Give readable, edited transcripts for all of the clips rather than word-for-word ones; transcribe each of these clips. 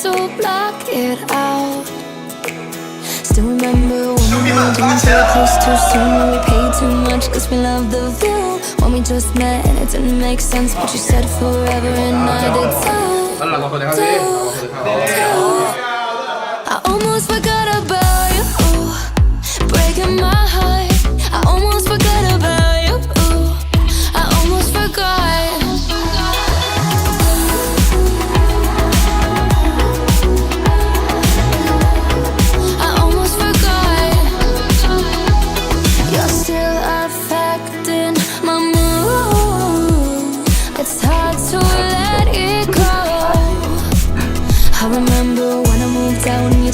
to block it out. Still remember when we were getting so close too soon, when we paid too much cause we loved the view. When we just met and it didn't make sense, but you said forever and I did too. I almost forgot about you, breaking my heart. I almost forgot about you, I almost forgot.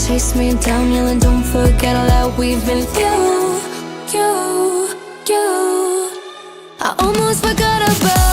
Chase me down, yelling, don't forget all that we've been through. I almost forgot about